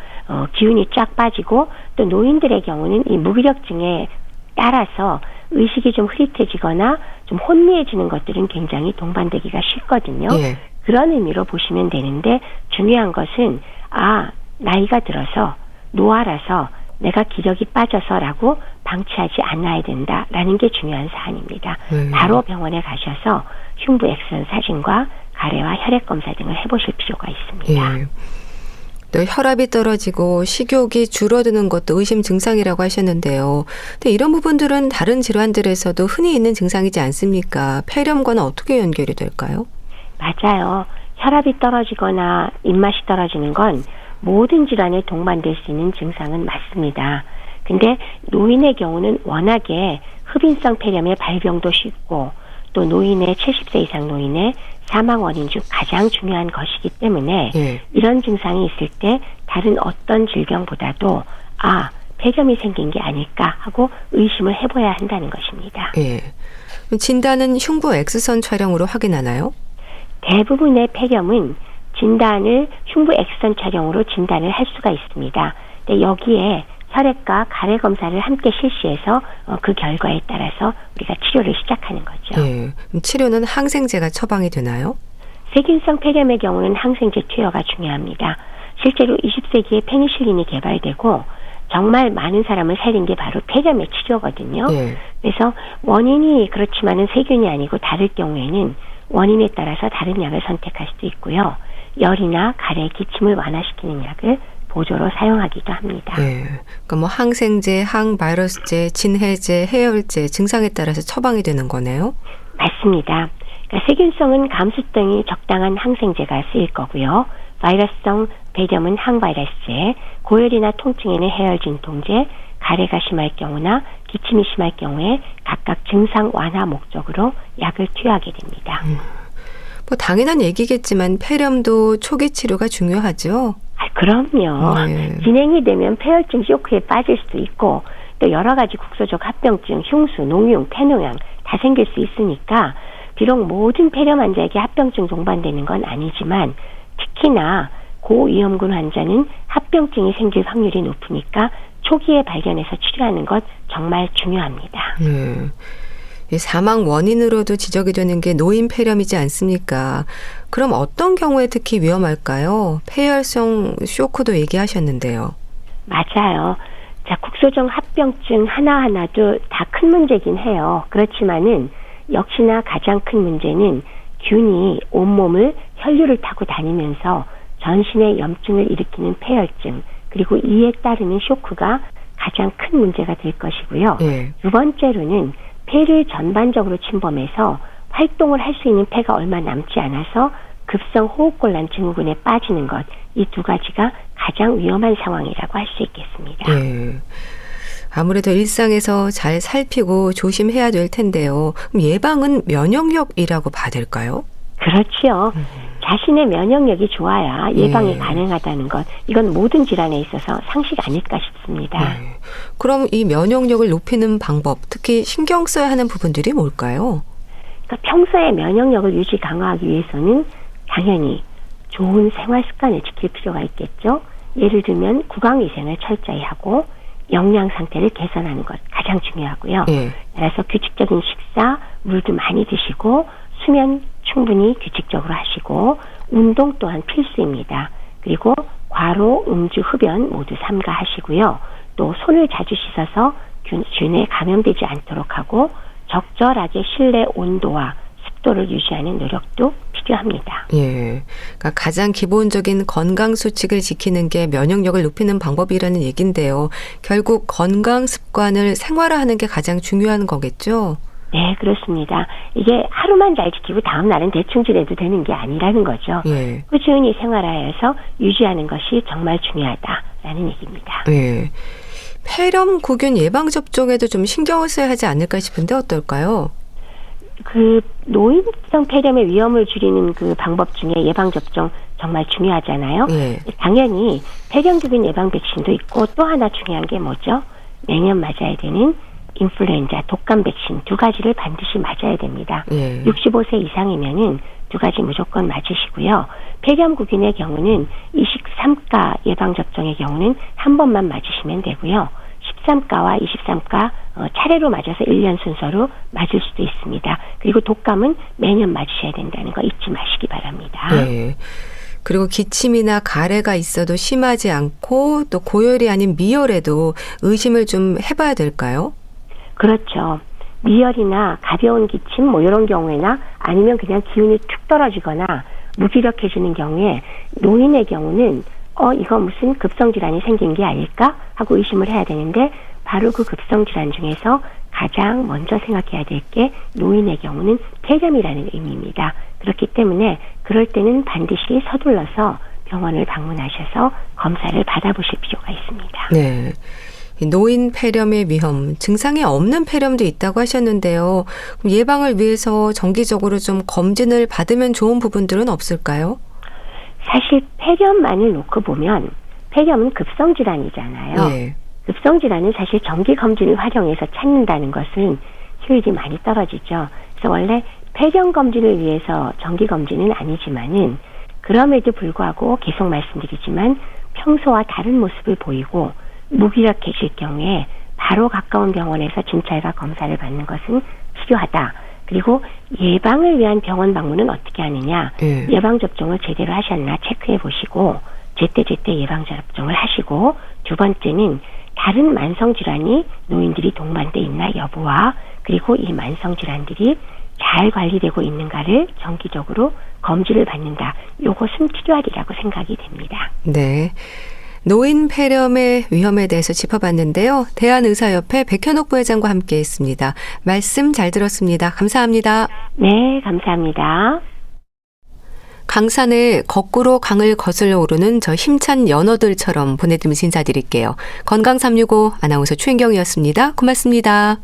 기운이 쫙 빠지고 또 노인들의 경우는 이 무기력증에 따라서 의식이 좀 흐릿해지거나 좀 혼미해지는 것들은 굉장히 동반되기가 쉽거든요. 그런 의미로 보시면 되는데 중요한 것은 나이가 들어서 노화라서 내가 기력이 빠져서라고 방치하지 않아야 된다라는 게 중요한 사안입니다. 바로 병원에 가셔서 흉부 엑스선 사진과 가래와 혈액 검사 등을 해보실 필요가 있습니다. 또 혈압이 떨어지고 식욕이 줄어드는 것도 의심 증상이라고 하셨는데요. 근데 이런 부분들은 다른 질환들에서도 흔히 있는 증상이지 않습니까? 폐렴과는 어떻게 연결이 될까요? 맞아요. 혈압이 떨어지거나 입맛이 떨어지는 건 모든 질환에 동반될 수 있는 증상은 맞습니다. 근데 노인의 경우는 워낙에 흡인성 폐렴의 발병도 쉽고 또 노인의 70세 이상 노인의 사망 원인 중 가장 중요한 것이기 때문에 이런 증상이 있을 때 다른 어떤 질병보다도 폐렴이 생긴 게 아닐까 하고 의심을 해봐야 한다는 것입니다. 진단은 흉부 엑스선 촬영으로 확인하나요? 대부분의 폐렴은 진단을 흉부 엑스선 촬영으로 진단을 할 수가 있습니다. 근데 여기에 혈액과 가래 검사를 함께 실시해서 그 결과에 따라서 우리가 치료를 시작하는 거죠. 그럼 치료는 항생제가 처방이 되나요? 세균성 폐렴의 경우는 항생제 투여가 중요합니다. 실제로 20세기에 페니실린이 개발되고 정말 많은 사람을 살린 게 바로 폐렴의 치료거든요. 그래서 원인이 그렇지만은 세균이 아니고 다를 경우에는 원인에 따라서 다른 약을 선택할 수도 있고요. 열이나 가래, 기침을 완화시키는 약을 보조로 사용하기도 합니다. 그러니까 뭐 항생제, 항바이러스제, 진해제, 해열제 증상에 따라서 처방이 되는 거네요? 맞습니다. 그러니까 세균성은 감수 등이 적당한 항생제가 쓰일 거고요. 바이러스성 폐렴은 항바이러스제, 고열이나 통증에는 해열 진통제, 가래가 심할 경우나 기침이 심할 경우에 각각 증상 완화 목적으로 약을 투여하게 됩니다. 뭐 당연한 얘기겠지만 폐렴도 초기 치료가 중요하죠? 그럼요. 진행이 되면 폐혈증 쇼크에 빠질 수도 있고 또 여러 가지 국소적 합병증, 흉수, 농융, 폐농양 다 생길 수 있으니까 비록 모든 폐렴 환자에게 합병증 동반되는 건 아니지만 특히나 고위험군 환자는 합병증이 생길 확률이 높으니까 초기에 발견해서 치료하는 것 정말 중요합니다. 사망 원인으로도 지적이 되는 게 노인 폐렴이지 않습니까? 그럼 어떤 경우에 특히 위험할까요? 폐혈성 쇼크도 얘기하셨는데요. 맞아요. 자, 국소적 합병증 하나하나도 다 큰 문제긴 해요. 그렇지만은 역시나 가장 큰 문제는 균이 온몸을 혈류를 타고 다니면서 전신에 염증을 일으키는 폐혈증, 그리고 이에 따르는 쇼크가 가장 큰 문제가 될 것이고요. 두 번째로는 폐를 전반적으로 침범해서 활동을 할 수 있는 폐가 얼마 남지 않아서 급성 호흡곤란 증후군에 빠지는 것, 이 두 가지가 가장 위험한 상황이라고 할 수 있겠습니다. 아무래도 일상에서 잘 살피고 조심해야 될 텐데요. 그럼 예방은 면역력이라고 봐야 될까요? 그렇죠. 자신의 면역력이 좋아야 예방이 가능하다는 것, 이건 모든 질환에 있어서 상식 아닐까 싶습니다. 그럼 이 면역력을 높이는 방법, 특히 신경 써야 하는 부분들이 뭘까요? 그러니까 평소에 면역력을 유지 강화하기 위해서는 당연히 좋은 생활 습관을 지킬 필요가 있겠죠. 예를 들면 구강위생을 철저히 하고 영양 상태를 개선하는 것 가장 중요하고요. 따라서 규칙적인 식사, 물도 많이 드시고 수면 충분히 규칙적으로 하시고 운동 또한 필수입니다. 그리고 과로, 음주, 흡연 모두 삼가하시고요. 또 손을 자주 씻어서 균에 감염되지 않도록 하고 적절하게 실내 온도와 습도를 유지하는 노력도 필요합니다. 그러니까 가장 기본적인 건강 수칙을 지키는 게 면역력을 높이는 방법이라는 얘긴데요. 결국 건강 습관을 생활화하는 게 가장 중요한 거겠죠? 네, 그렇습니다. 이게 하루만 잘 지키고 다음 날은 대충 지내도 되는 게 아니라는 거죠. 꾸준히 생활화해서 유지하는 것이 정말 중요하다라는 얘기입니다. 폐렴구균 예방접종에도 좀 신경을 써야 하지 않을까 싶은데 어떨까요? 그 노인성 폐렴의 위험을 줄이는 그 방법 중에 예방접종 정말 중요하잖아요. 당연히 폐렴구균 예방 백신도 있고 또 하나 중요한 게 뭐죠? 매년 맞아야 되는 인플루엔자, 독감 백신 두 가지를 반드시 맞아야 됩니다. 65세 이상이면은 두 가지 무조건 맞으시고요. 폐렴구균의 경우는 23가 예방접종의 경우는 한 번만 맞으시면 되고요. 13가와 23가 차례로 맞아서 1년 순서로 맞을 수도 있습니다. 그리고 독감은 매년 맞으셔야 된다는 거 잊지 마시기 바랍니다. 그리고 기침이나 가래가 있어도 심하지 않고 또 고열이 아닌 미열에도 의심을 좀 해봐야 될까요? 그렇죠. 미열이나 가벼운 기침 뭐 이런 경우에나 아니면 그냥 기운이 툭 떨어지거나 무기력해지는 경우에 노인의 경우는 이거 무슨 급성질환이 생긴 게 아닐까 하고 의심을 해야 되는데 바로 그 급성질환 중에서 가장 먼저 생각해야 될 게 노인의 경우는 폐렴이라는 의미입니다. 그렇기 때문에 그럴 때는 반드시 서둘러서 병원을 방문하셔서 검사를 받아보실 필요가 있습니다. 네. 노인 폐렴의 위험, 증상이 없는 폐렴도 있다고 하셨는데요. 그럼 예방을 위해서 정기적으로 좀 검진을 받으면 좋은 부분들은 없을까요? 사실 폐렴만을 놓고 보면 폐렴은 급성질환이잖아요. 급성질환은 사실 정기검진을 활용해서 찾는다는 것은 효율이 많이 떨어지죠. 그래서 원래 폐렴 검진을 위해서 정기검진은 아니지만은 그럼에도 불구하고 계속 말씀드리지만 평소와 다른 모습을 보이고 무기력해질 경우에 바로 가까운 병원에서 진찰과 검사를 받는 것은 필요하다. 그리고 예방을 위한 병원 방문은 어떻게 하느냐. 예방접종을 제대로 하셨나 체크해 보시고 제때 예방접종을 하시고 두 번째는 다른 만성질환이 노인들이 동반돼 있나 여부와 그리고 이 만성질환들이 잘 관리되고 있는가를 정기적으로 검진을 받는다. 이것은 필요하리라고 생각이 됩니다. 네. 노인 폐렴의 위험에 대해서 짚어봤는데요. 대한의사협회 백현옥 부회장과 함께했습니다. 말씀 잘 들었습니다. 감사합니다. 네, 감사합니다. 강산에 거꾸로 강을 거슬러 오르는 저 힘찬 연어들처럼 보내드리면서 인사드릴게요. 건강365 아나운서 최인경이었습니다. 고맙습니다.